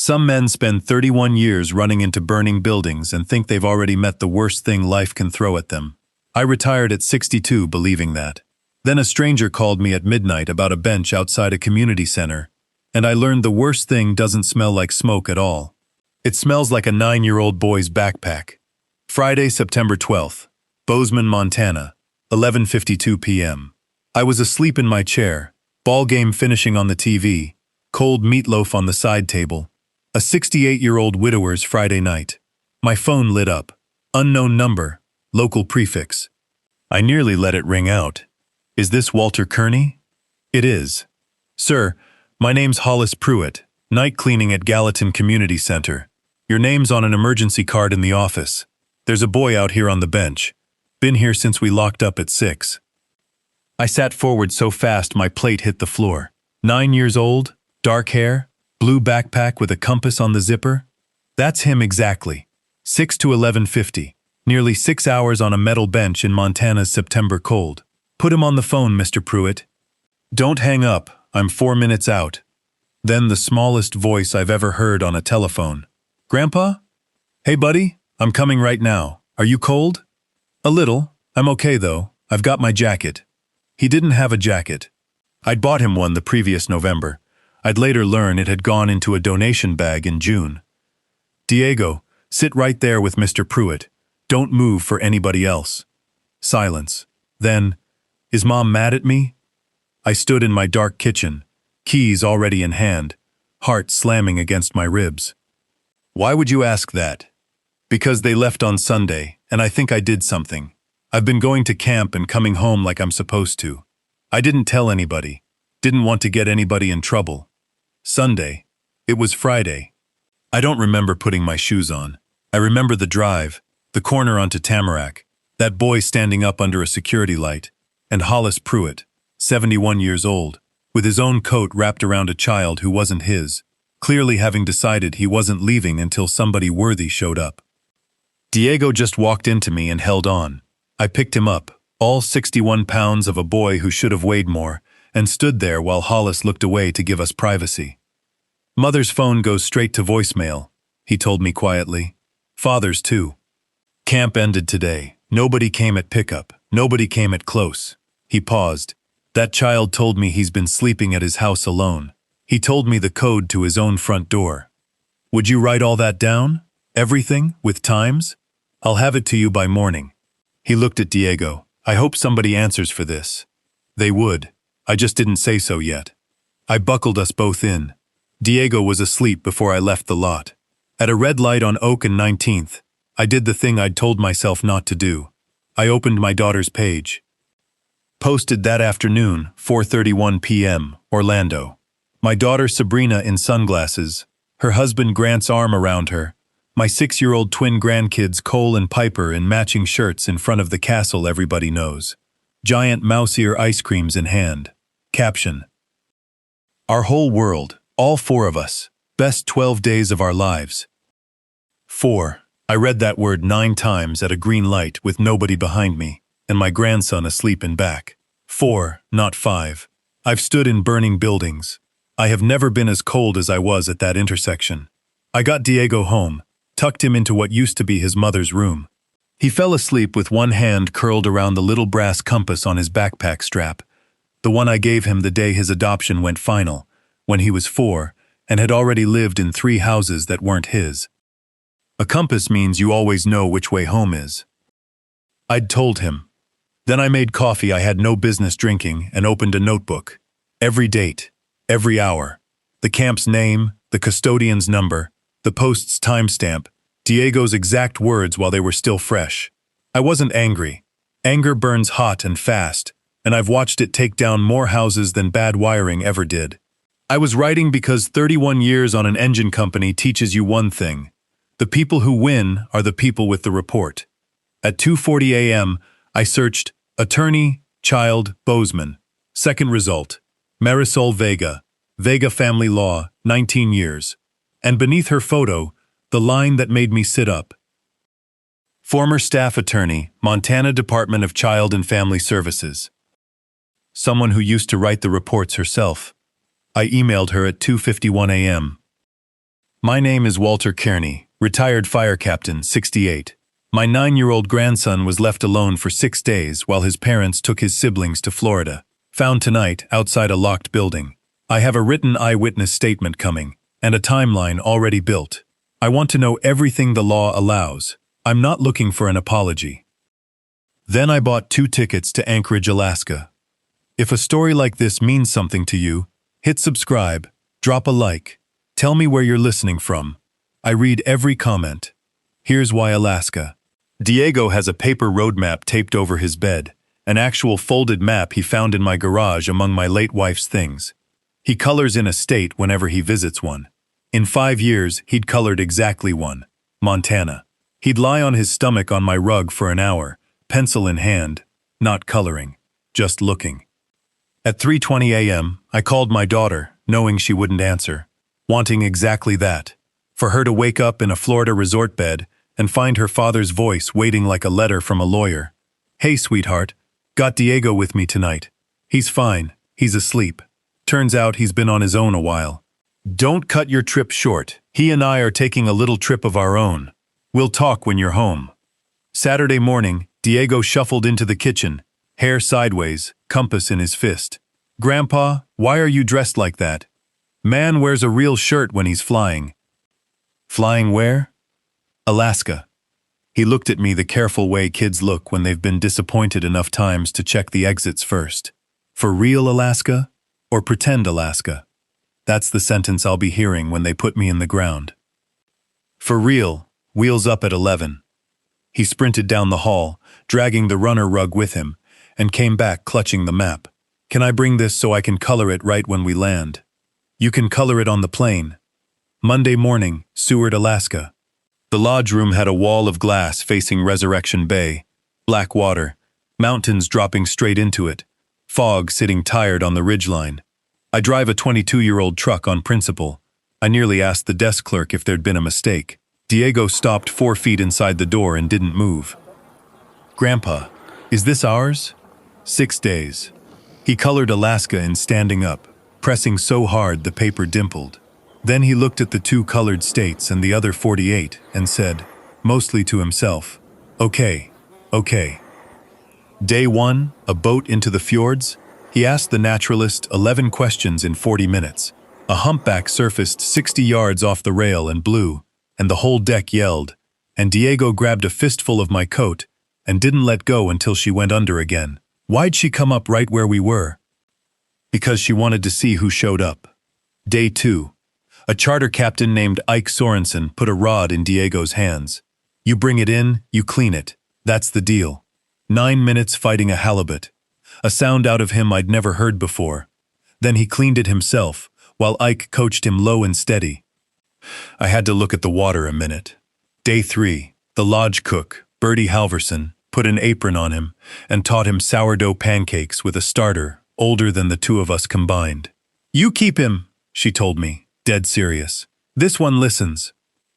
Some men spend 31 years running into burning buildings and think they've already met the worst thing life can throw at them. I retired at 62 believing that. Then a stranger called me at midnight about a bench outside a community center, and I learned the worst thing doesn't smell like smoke at all. It smells like a 9-year-old boy's backpack. Friday, September 12th, Bozeman, Montana, 11:52 p.m. I was asleep in my chair, ball game finishing on the TV, cold meatloaf on the side table, a 68-year-old widower's Friday night. My phone lit up. Unknown number, local prefix. I nearly let it ring out. Is this Walter Kearney? It is. Sir, my name's Hollis Pruitt, night cleaning at Gallatin Community Center. Your name's on an emergency card in the office. There's a boy out here on the bench. Been here since we locked up at 6. I sat forward so fast my plate hit the floor. 9 years old, dark hair, blue backpack with a compass on the zipper. That's him exactly. 6 to 11:50. Nearly 6 hours on a metal bench in Montana's September cold. Put him on the phone, Mr. Pruitt. Don't hang up, I'm 4 minutes out. Then the smallest voice I've ever heard on a telephone. Grandpa? Hey buddy, I'm coming right now. Are you cold? A little. I'm okay though. I've got my jacket. He didn't have a jacket. I'd bought him one the previous November. I'd later learn it had gone into a donation bag in June. Diego, sit right there with Mr. Pruitt. Don't move for anybody else. Silence. Then, is Mom mad at me? I stood in my dark kitchen, keys already in hand, heart slamming against my ribs. Why would you ask that? Because they left on Sunday, and I think I did something. I've been going to camp and coming home like I'm supposed to. I didn't tell anybody. Didn't want to get anybody in trouble. Sunday. It was Friday. I don't remember putting my shoes on. I remember the drive, the corner onto Tamarack, that boy standing up under a security light, and Hollis Pruitt, 71 years old, with his own coat wrapped around a child who wasn't his, clearly having decided he wasn't leaving until somebody worthy showed up. Diego just walked into me and held on. I picked him up, all 61 pounds of a boy who should have weighed more, and stood there while Hollis looked away to give us privacy. Mother's phone goes straight to voicemail, he told me quietly. Father's too. Camp ended today. Nobody came at pickup. Nobody came at close. He paused. That child told me he's been sleeping at his house alone. He told me the code to his own front door. Would you write all that down? Everything, with times? I'll have it to you by morning. He looked at Diego. I hope somebody answers for this. They would. I just didn't say so yet. I buckled us both in. Diego was asleep before I left the lot. At a red light on Oak and 19th, I did the thing I'd told myself not to do. I opened my daughter's page. Posted that afternoon, 4:31 p.m., Orlando. My daughter Sabrina in sunglasses, her husband Grant's arm around her, my 6-year-old twin grandkids Cole and Piper in matching shirts in front of the castle everybody knows. Giant mouse ear ice creams in hand. Caption. Our whole world, all 4 of us, best 12 days of our lives. 4. I read that word 9 times at a green light with nobody behind me, and my grandson asleep in back. 4, not 5. I've stood in burning buildings. I have never been as cold as I was at that intersection. I got Diego home, tucked him into what used to be his mother's room. He fell asleep with one hand curled around the little brass compass on his backpack strap, the one I gave him the day his adoption went final, when he was 4 and had already lived in 3 houses that weren't his. A compass means you always know which way home is. I'd told him. Then I made coffee I had no business drinking and opened a notebook. Every date, every hour, the camp's name, the custodian's number, the post's timestamp, Diego's exact words while they were still fresh. I wasn't angry. Anger burns hot and fast, and I've watched it take down more houses than bad wiring ever did. I was writing because 31 years on an engine company teaches you one thing. The people who win are the people with the report. At 2:40 a.m., I searched attorney, child, Bozeman. Second result, Marisol Vega, Vega family law, 19 years. And beneath her photo, the line that made me sit up. Former staff attorney, Montana Department of Child and Family Services. Someone who used to write the reports herself. I emailed her at 2:51 a.m. My name is Walter Kearney, retired fire captain, 68. My 9-year-old grandson was left alone for 6 days while his parents took his siblings to Florida. Found tonight outside a locked building. I have a written eyewitness statement coming, and a timeline already built. I want to know everything the law allows. I'm not looking for an apology. Then I bought 2 tickets to Anchorage, Alaska. If a story like this means something to you, hit subscribe, drop a like, tell me where you're listening from. I read every comment. Here's why Alaska. Diego has a paper road map taped over his bed, an actual folded map he found in my garage among my late wife's things. He colors in a state whenever he visits one. In 5 years, he'd colored exactly one, Montana. He'd lie on his stomach on my rug for an hour, pencil in hand, not coloring, just looking. At 3:20 a.m., I called my daughter, knowing she wouldn't answer, wanting exactly that, for her to wake up in a Florida resort bed and find her father's voice waiting like a letter from a lawyer. Hey, sweetheart, got Diego with me tonight. He's fine, he's asleep. Turns out he's been on his own a while. Don't cut your trip short. He and I are taking a little trip of our own. We'll talk when you're home. Saturday morning, Diego shuffled into the kitchen, hair sideways, compass in his fist. Grandpa, why are you dressed like that? Man wears a real shirt when he's flying. Flying where? Alaska. He looked at me the careful way kids look when they've been disappointed enough times to check the exits first. For real Alaska? Or pretend Alaska? That's the sentence I'll be hearing when they put me in the ground. For real, wheels up at 11. He sprinted down the hall, dragging the runner rug with him, and came back clutching the map. Can I bring this so I can color it right when we land? You can color it on the plane. Monday morning, Seward, Alaska. The lodge room had a wall of glass facing Resurrection Bay, black water, mountains dropping straight into it, fog sitting tired on the ridgeline. I drive a 22-year-old truck on principle. I nearly asked the desk clerk if there'd been a mistake. Diego stopped 4 feet inside the door and didn't move. Grandpa, is this ours? 6 days. He colored Alaska in standing up, pressing so hard the paper dimpled. Then he looked at the 2 colored states and the other 48 and said, mostly to himself, okay. Day 1, a boat into the fjords? He asked the naturalist 11 questions in 40 minutes. A humpback surfaced 60 yards off the rail and blew, and the whole deck yelled, and Diego grabbed a fistful of my coat and didn't let go until she went under again. Why'd she come up right where we were? Because she wanted to see who showed up. Day 2. A charter captain named Ike Sorensen put a rod in Diego's hands. You bring it in, you clean it. That's the deal. 9 minutes fighting a halibut. A sound out of him I'd never heard before. Then he cleaned it himself, while Ike coached him low and steady. I had to look at the water a minute. Day 3. The lodge cook, Bertie Halverson, put an apron on him and taught him sourdough pancakes with a starter older than the 2 of us combined. You keep him, she told me, dead serious. This one listens.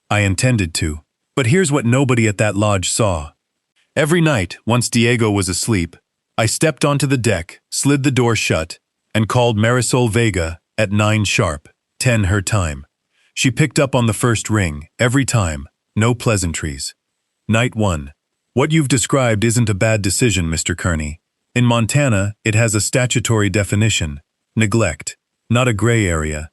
I intended to, but here's what nobody at that lodge saw. Every night, once Diego was asleep, I stepped onto the deck, slid the door shut, and called Marisol Vega at 9 sharp, 10 her time. She picked up on the first ring, every time, no pleasantries. Night 1. What you've described isn't a bad decision, Mr. Kearney. In Montana, it has a statutory definition, neglect, not a gray area.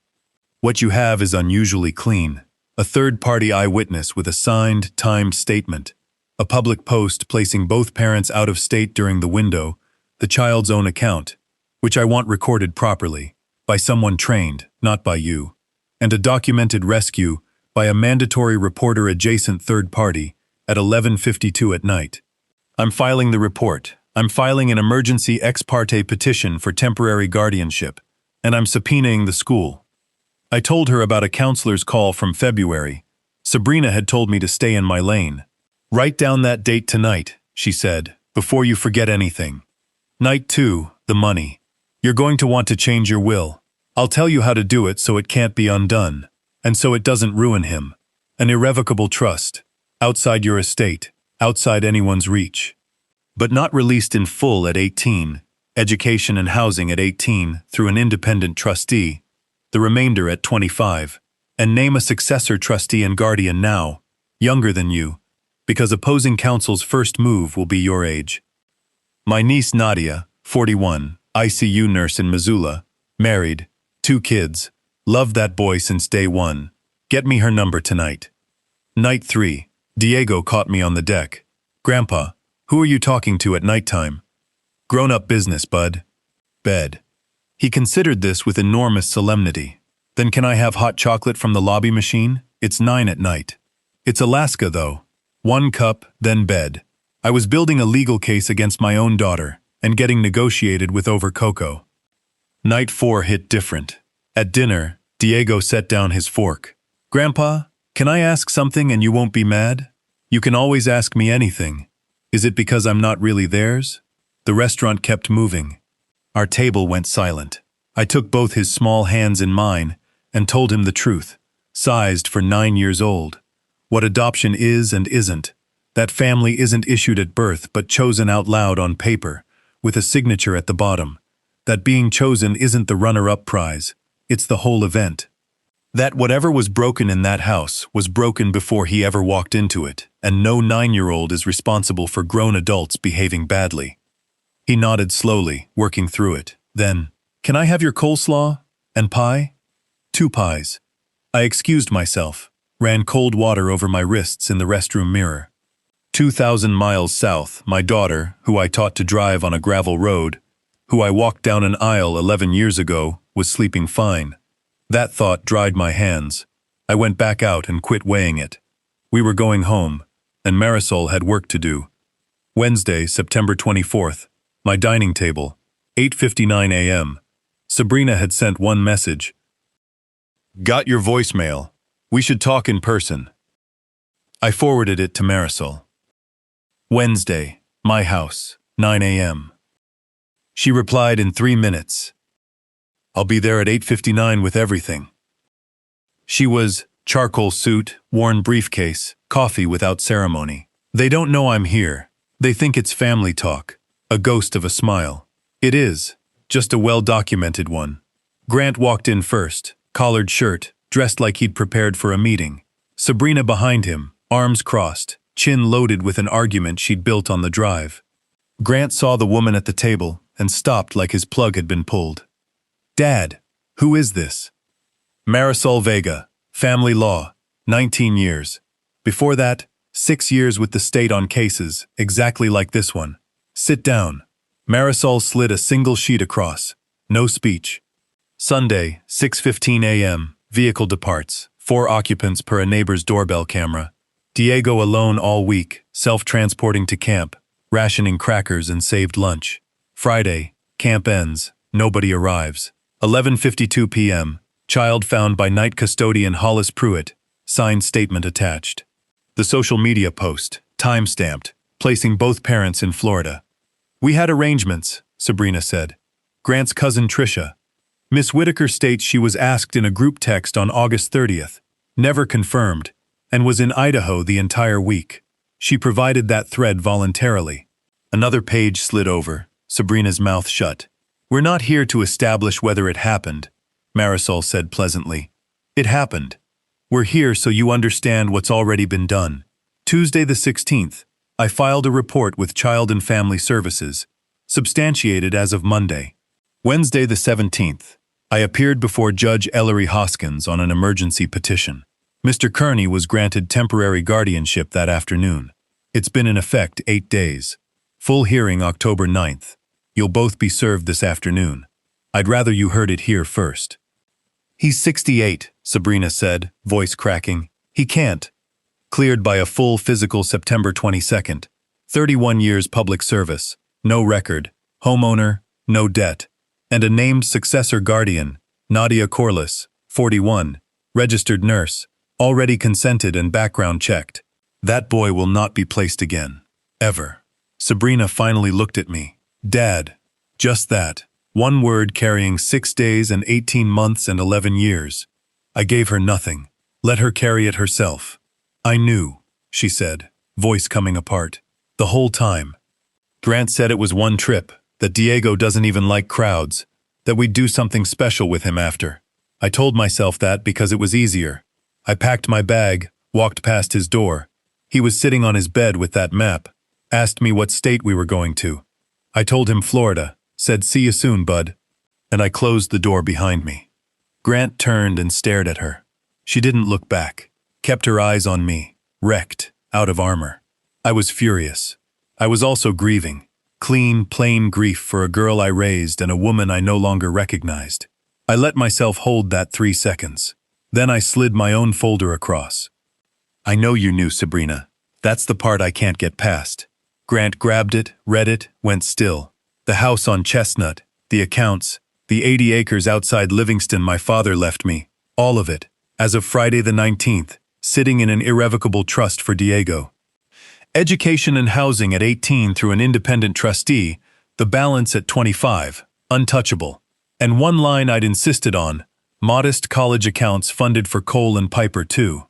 What you have is unusually clean. A third-party eyewitness with a signed, timed statement. A public post placing both parents out of state during the window, the child's own account, which I want recorded properly, by someone trained, not by you. And a documented rescue by a mandatory reporter-adjacent third party at 11:52 at night. I'm filing the report. I'm filing an emergency ex parte petition for temporary guardianship, and I'm subpoenaing the school. I told her about a counselor's call from February. Sabrina had told me to stay in my lane. Write down that date tonight, she said, before you forget anything. Night 2, the money. You're going to want to change your will. I'll tell you how to do it so it can't be undone, and so it doesn't ruin him. An irrevocable trust, outside your estate, outside anyone's reach. But not released in full at 18, education and housing at 18 through an independent trustee, the remainder at 25. And name a successor trustee and guardian now, younger than you, because opposing counsel's first move will be your age. My niece Nadia, 41, ICU nurse in Missoula, married, 2 kids, loved that boy since day 1. Get me her number tonight. Night 3, Diego caught me on the deck. Grandpa, who are you talking to at nighttime? Grown-up business, bud. Bed. He considered this with enormous solemnity. Then can I have hot chocolate from the lobby machine? It's 9 at night. It's Alaska, though. 1 cup, then bed. I was building a legal case against my own daughter and getting negotiated with over cocoa. Night 4 hit different. At dinner, Diego set down his fork. Grandpa, can I ask something and you won't be mad? You can always ask me anything. Is it because I'm not really theirs? The restaurant kept moving. Our table went silent. I took both his small hands in mine and told him the truth, sized for 9 years old. What adoption is and isn't. That family isn't issued at birth but chosen out loud on paper, with a signature at the bottom. That being chosen isn't the runner-up prize, it's the whole event. That whatever was broken in that house was broken before he ever walked into it, and no 9-year-old is responsible for grown adults behaving badly. He nodded slowly, working through it. Then, can I have your coleslaw? And pie? 2 pies. I excused myself, ran cold water over my wrists in the restroom mirror. 2,000 miles south, my daughter, who I taught to drive on a gravel road, who I walked down an aisle 11 years ago, was sleeping fine. That thought dried my hands. I went back out and quit weighing it. We were going home, and Marisol had work to do. Wednesday, September 24th, my dining table, 8:59 a.m. Sabrina had sent one message. Got your voicemail. We should talk in person. I forwarded it to Marisol. Wednesday, my house, 9 a.m. She replied in 3 minutes. I'll be there at 8:59 with everything. She was charcoal suit, worn briefcase, coffee without ceremony. They don't know I'm here. They think it's family talk. A ghost of a smile. It is, just a well-documented one. Grant walked in first, collared shirt, dressed like he'd prepared for a meeting. Sabrina behind him, arms crossed, chin loaded with an argument she'd built on the drive. Grant saw the woman at the table and stopped like his plug had been pulled. Dad, who is this? Marisol Vega, family law, 19 years. Before that, 6 years with the state on cases, exactly like this one. Sit down. Marisol slid a single sheet across. No speech. Sunday, 6:15 a.m., vehicle departs, 4 occupants per a neighbor's doorbell camera. Diego alone all week, self-transporting to camp, rationing crackers and saved lunch. Friday, camp ends, nobody arrives. 11:52 p.m., child found by night custodian Hollis Pruitt, signed statement attached. The social media post, time-stamped, placing both parents in Florida. We had arrangements, Sabrina said. Grant's cousin Tricia. Miss Whitaker states she was asked in a group text on August 30th, never confirmed, and was in Idaho the entire week. She provided that thread voluntarily. Another page slid over, Sabrina's mouth shut. We're not here to establish whether it happened, Marisol said pleasantly. It happened. We're here so you understand what's already been done. Tuesday the 16th, I filed a report with Child and Family Services, substantiated as of Monday. Wednesday the 17th, I appeared before Judge Ellery Hoskins on an emergency petition. Mr. Kearney was granted temporary guardianship that afternoon. It's been in effect 8 days. Full hearing October 9th. You'll both be served this afternoon. I'd rather you heard it here first. He's 68, Sabrina said, voice cracking. He can't. Cleared by a full physical September 22nd. 31 years public service. No record. Homeowner. No debt. And a named successor guardian, Nadia Corliss, 41, registered nurse, already consented and background checked. That boy will not be placed again. Ever. Sabrina finally looked at me. Dad. Just that. One word carrying 6 days and 18 months and 11 years. I gave her nothing. Let her carry it herself. I knew, she said, voice coming apart. The whole time. Grant said it was one trip, that Diego doesn't even like crowds, that we'd do something special with him after. I told myself that because it was easier. I packed my bag, walked past his door. He was sitting on his bed with that map, asked me what state we were going to. I told him Florida, said see you soon, bud, and I closed the door behind me. Grant turned and stared at her. She didn't look back, kept her eyes on me, wrecked, out of armor. I was furious. I was also grieving. Clean, plain grief for a girl I raised and a woman I no longer recognized. I let myself hold that 3 seconds. Then I slid my own folder across. I know you knew, Sabrina. That's the part I can't get past. Grant grabbed it, read it, went still. The house on Chestnut, the accounts, the 80 acres outside Livingston my father left me, all of it, as of Friday the 19th, sitting in an irrevocable trust for Diego. Education and housing at 18 through an independent trustee, the balance at 25, untouchable. And one line I'd insisted on, modest college accounts funded for Cole and Piper too.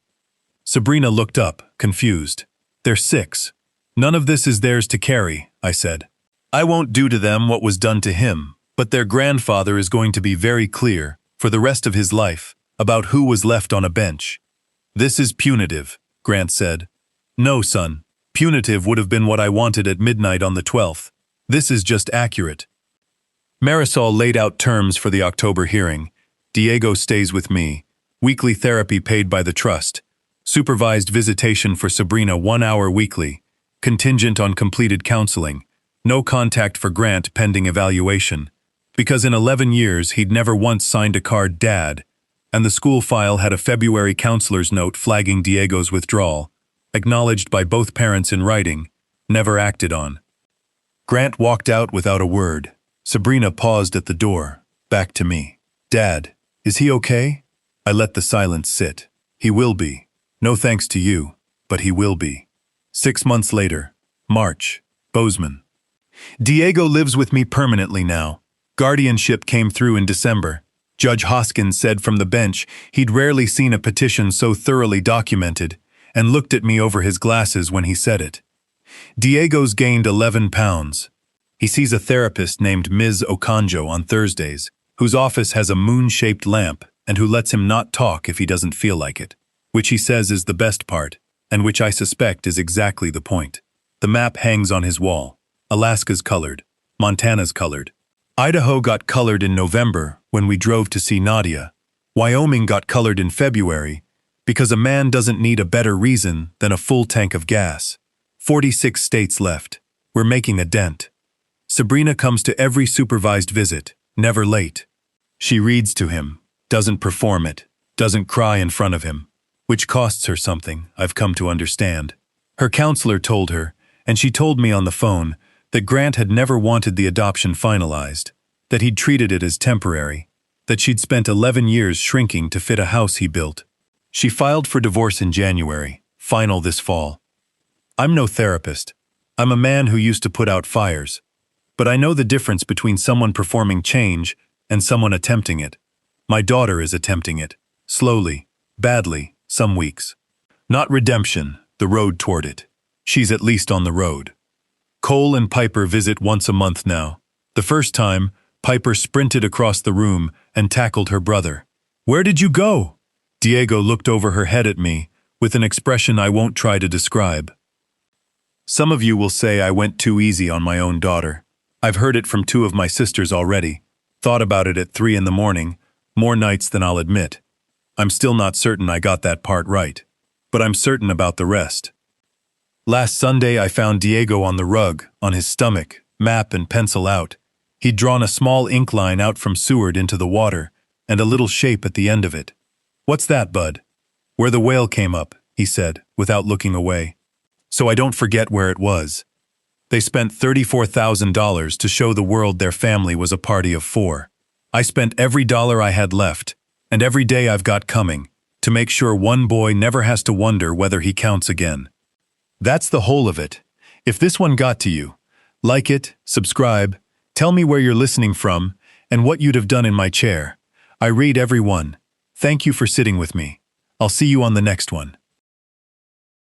Sabrina looked up, confused. They're 6. None of this is theirs to carry, I said. I won't do to them what was done to him, but their grandfather is going to be very clear, for the rest of his life, about who was left on a bench. This is punitive, Grant said. No, son. Punitive would have been what I wanted at midnight on the 12th. This is just accurate. Marisol laid out terms for the October hearing. Diego stays with me. Weekly therapy paid by the trust. Supervised visitation for Sabrina 1 hour weekly. Contingent on completed counseling. No contact for Grant pending evaluation. Because in 11 years he'd never once signed a card Dad, and the school file had a February counselor's note flagging Diego's withdrawal, acknowledged by both parents in writing, never acted on. Grant walked out without a word. Sabrina paused at the door, back to me. Dad, is he okay? I let the silence sit. He will be. No thanks to you, but he will be. 6 months later, March, Bozeman. Diego lives with me permanently now. Guardianship came through in December. Judge Hoskins said from the bench he'd rarely seen a petition so thoroughly documented, and looked at me over his glasses when he said it. Diego's gained 11 pounds. He sees a therapist named Ms. Okonjo on Thursdays, whose office has a moon-shaped lamp and who lets him not talk if he doesn't feel like it, which he says is the best part, and which I suspect is exactly the point. The map hangs on his wall. Alaska's colored. Montana's colored. Idaho got colored in November when we drove to see Nadia. Wyoming got colored in February because a man doesn't need a better reason than a full tank of gas. 46 states left. We're making a dent. Sabrina comes to every supervised visit, never late. She reads to him, doesn't perform it, doesn't cry in front of him, which costs her something, I've come to understand. Her counselor told her, and she told me on the phone, that Grant had never wanted the adoption finalized, that he'd treated it as temporary, that she'd spent 11 years shrinking to fit a house he built. She filed for divorce in January, final this fall. I'm no therapist. I'm a man who used to put out fires. But I know the difference between someone performing change and someone attempting it. My daughter is attempting it, slowly, badly, some weeks. Not redemption, the road toward it. She's at least on the road. Cole and Piper visit once a month now. The first time, Piper sprinted across the room and tackled her brother. Where did you go? Diego looked over her head at me with an expression I won't try to describe. Some of you will say I went too easy on my own daughter. I've heard it from 2 of my sisters already, thought about it at 3 in the morning, more nights than I'll admit. I'm still not certain I got that part right, but I'm certain about the rest. Last Sunday I found Diego on the rug, on his stomach, map and pencil out. He'd drawn a small ink line out from Seward into the water, and a little shape at the end of it. What's that, bud? Where the whale came up, he said, without looking away. So I don't forget where it was. They spent $34,000 to show the world their family was a party of 4. I spent every dollar I had left, and every day I've got coming, to make sure one boy never has to wonder whether he counts again. That's the whole of it. If this one got to you, like it, subscribe, tell me where you're listening from, and what you'd have done in my chair. I read every one. Thank you for sitting with me. I'll see you on the next one.